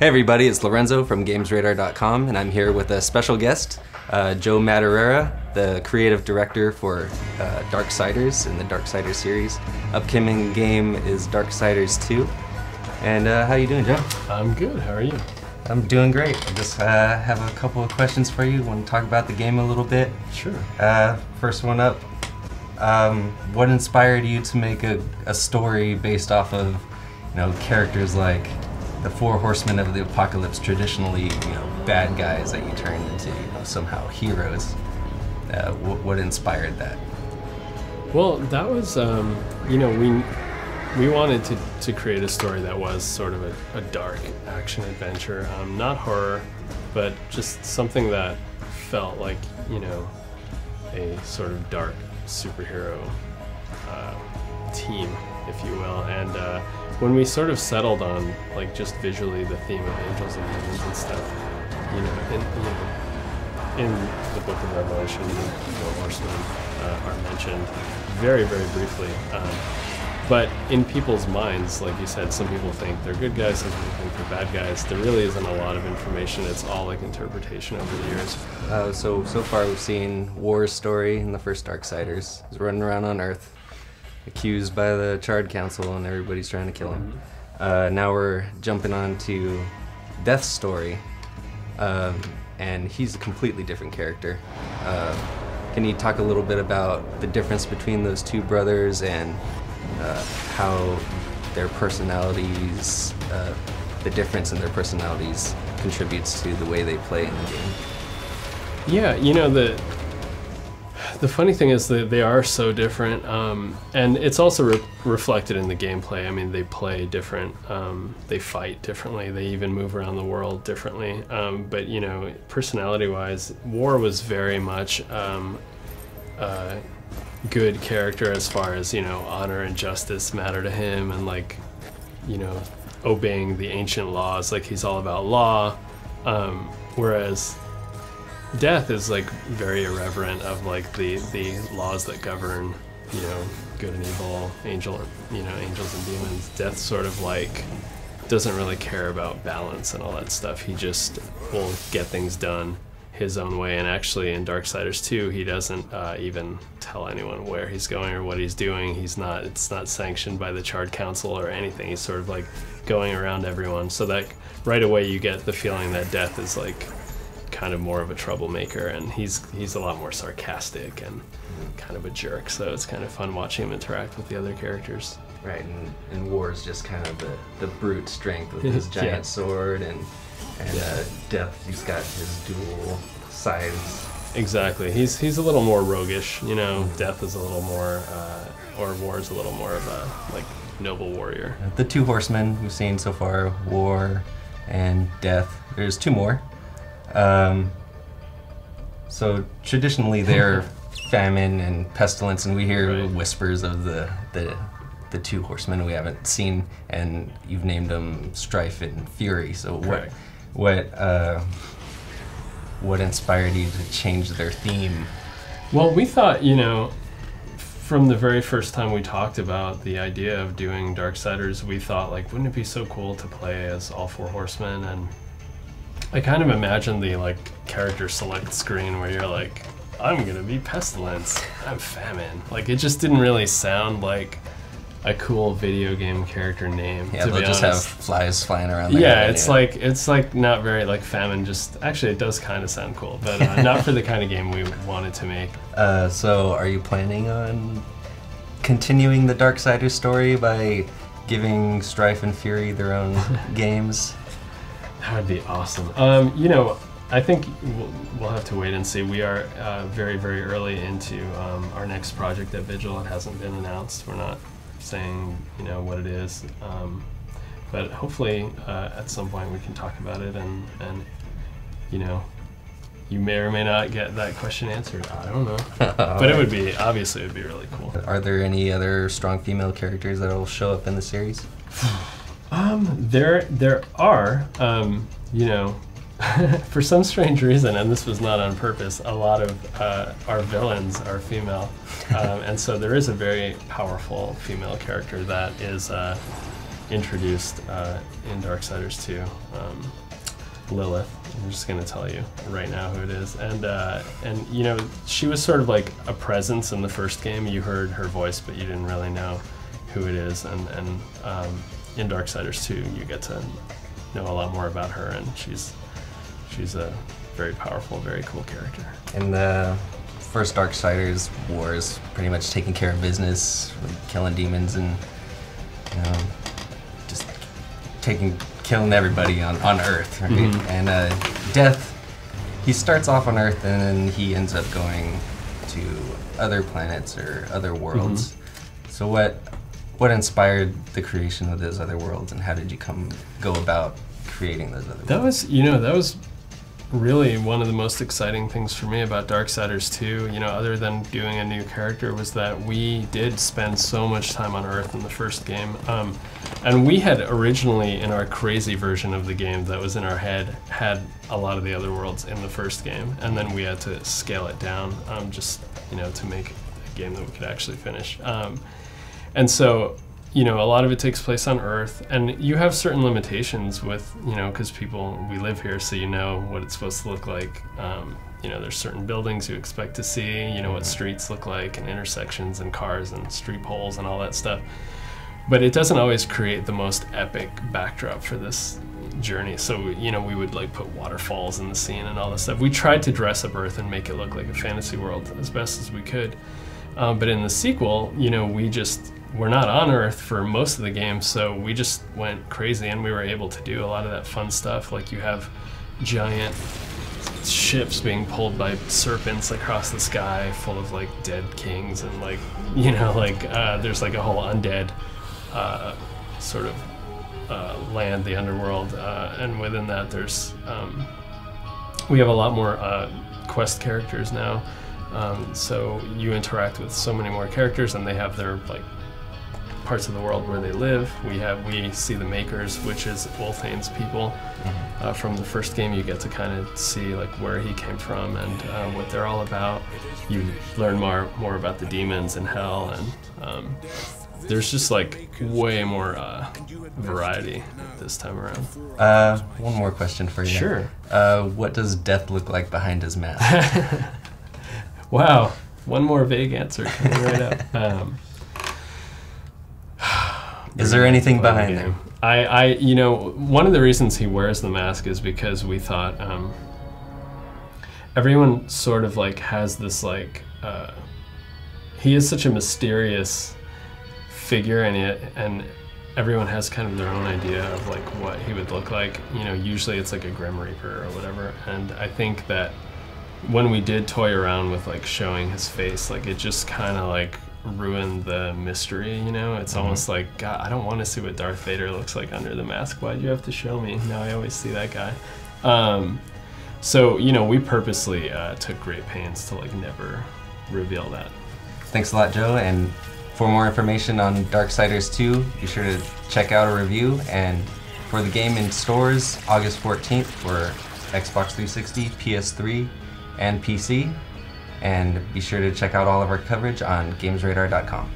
Hey everybody, it's Lorenzo from GamesRadar.com, and I'm here with a special guest, Joe Madureira, the creative director for Darksiders in the Darksiders series. Upcoming game is Darksiders II. And how you doing, Joe? I'm good. How are you? I'm doing great. I just have a couple of questions for you. Want to talk about the game a little bit? Sure. First one up. What inspired you to make a story based off of, characters like the Four Horsemen of the Apocalypse, traditionally, bad guys that you turn into, somehow heroes? What inspired that? Well, that was, we wanted to create a story that was sort of a dark action adventure, not horror, but just something that felt like, a sort of dark superhero team, if you will. And when we sort of settled on just visually the theme of angels and demons and stuff, in the Book of Revelation, the Four Horsemen are mentioned very, very briefly. But in people's minds, like you said, some people think they're good guys, some people think they're bad guys. There really isn't a lot of information. It's all interpretation over the years. So far we've seen War's story in the first Darksiders. He's running around on Earth, accused by the Charred Council, and everybody's trying to kill him. Now we're jumping on to Death's story, and he's a completely different character. Can you talk a little bit about the difference between those two brothers and how their personalities, the difference in their personalities contributes to the way they play in the game? Yeah, the funny thing is that they are so different, and it's also reflected in the gameplay. I mean, they play different, they fight differently, they even move around the world differently. But personality-wise, War was very much good character as far as honor and justice matter to him, and obeying the ancient laws. He's all about law, whereas Death is very irreverent of the laws that govern good and evil, angels and demons. Death sort of doesn't really care about balance and all that stuff. He just will get things done his own way. And actually in Darksiders II, he doesn't even tell anyone where he's going or what he's doing. It's not sanctioned by the Charred Council or anything. He's sort of going around everyone. So that right away you get the feeling that Death is kind of more of a troublemaker, and he's a lot more sarcastic and kind of a jerk. So it's kind of fun watching him interact with the other characters. Right, and War is just kind of the brute strength with his giant sword, and Death, he's got his dual sides. Exactly. He's a little more roguish. Death is a little more, or War is a little more of a noble warrior. The two horsemen we've seen so far, War and Death. There's two more. So traditionally they're famine and pestilence, and we hear whispers of the two horsemen we haven't seen, and you've named them Strife and Fury. So what inspired you to change their theme? Well, we thought, from the very first time we talked about the idea of doing Darksiders, we thought, wouldn't it be so cool to play as all four horsemen? And I kind of imagined the character select screen where you're I'm gonna be Pestilence, I'm Famine. It just didn't really sound like a cool video game character name. Yeah, to they'll be just honest. have flies flying around. Yeah, it's not very Famine. Just actually, it does kind of sound cool, but not for the kind of game we wanted to make. So, are you planning on continuing the Darksiders story by giving Strife and Fury their own games? That would be awesome. I think we'll have to wait and see. We are very, very early into our next project at Vigil. It hasn't been announced. We're not saying what it is, but hopefully at some point we can talk about it, and you may or may not get that question answered. I don't know. But it would be really cool. Are there any other strong female characters that will show up in the series? There are, for some strange reason, and this was not on purpose, a lot of our villains are female, and so there is a very powerful female character that is introduced in Darksiders II, Lilith. I'm just gonna tell you right now who it is, and you know, she was sort of like a presence in the first game. You heard her voice, but you didn't really know who it is, and in Darksiders 2, you get to know a lot more about her, and she's a very powerful, very cool character. In the first Darksiders wars, pretty much taking care of business, killing demons, and you know, just killing everybody on Earth, right? Mm-hmm. And Death, he starts off on Earth and then he ends up going to other planets or other worlds. Mm-hmm. So what inspired the creation of those other worlds, and how did you go about creating those other worlds? That was really one of the most exciting things for me about Darksiders 2, you know, other than doing a new character, was that we did spend so much time on Earth in the first game. And we had originally, in our crazy version of the game that was in our head, had a lot of the other worlds in the first game, and then we had to scale it down, just, you know, to make a game that we could actually finish. And so, you know, a lot of it takes place on Earth, and you have certain limitations with, you know, because we live here, so you know what it's supposed to look like. You know, there's certain buildings you expect to see, you know, what streets look like, and intersections, and cars, and street poles, and all that stuff. But it doesn't always create the most epic backdrop for this journey. So, you know, we would like put waterfalls in the scene and all this stuff. We tried to dress up Earth and make it look like a fantasy world as best as we could. But in the sequel, you know, we're not on Earth for most of the game, so we just went crazy, and we were able to do a lot of that fun stuff. Like, you have giant ships being pulled by serpents across the sky full of like dead kings, and like, you know, like there's like a whole undead sort of land, the underworld, and within that there's we have a lot more quest characters now, so you interact with so many more characters, and they have their like parts of the world where they live. We see the Makers, which is Ulthane's people. From the first game, you get to kind of see like where he came from and what they're all about. You learn more about the demons and hell, and there's just like way more variety this time around. One more question for you. Sure. What does Death look like behind his mask? Wow, one more vague answer coming right up. Is there anything behind him? You know, one of the reasons he wears the mask is because we thought everyone sort of like has this like he is such a mysterious figure, and everyone has kind of their own idea of like what he would look like. You know, usually it's like a Grim Reaper or whatever, and I think that when we did toy around with like showing his face, like it just kind of like ruined the mystery, you know? It's almost like, God, I don't want to see what Darth Vader looks like under the mask. Why'd you have to show me? Now I always see that guy. So, you know, we purposely took great pains to like never reveal that. Thanks a lot, Joe, and for more information on Darksiders 2, be sure to check out a review, and for the game in stores, August 14th for Xbox 360, PS3, and PC. And be sure to check out all of our coverage on GamesRadar.com.